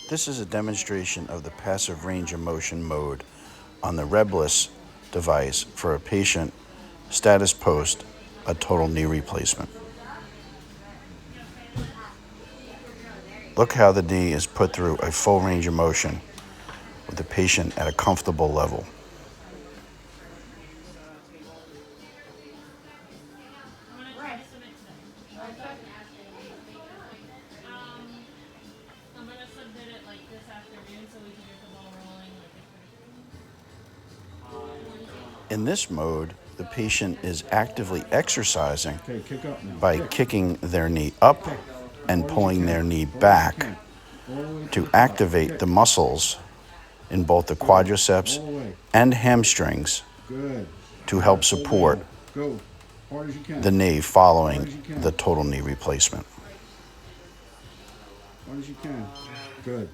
This is a demonstration of the passive range of motion mode on the Rebless device for a patient status post a total knee replacement. Look how the knee is put through a full range of motion with the patient at a comfortable level. I'm going to submit it like this afternoon so we can get the ball rolling. In this mode, the patient is actively exercising by kicking their knee up and pulling their knee back to activate the muscles in both the quadriceps and hamstrings to help support the knee following the total knee replacement. Hard as you can. Good.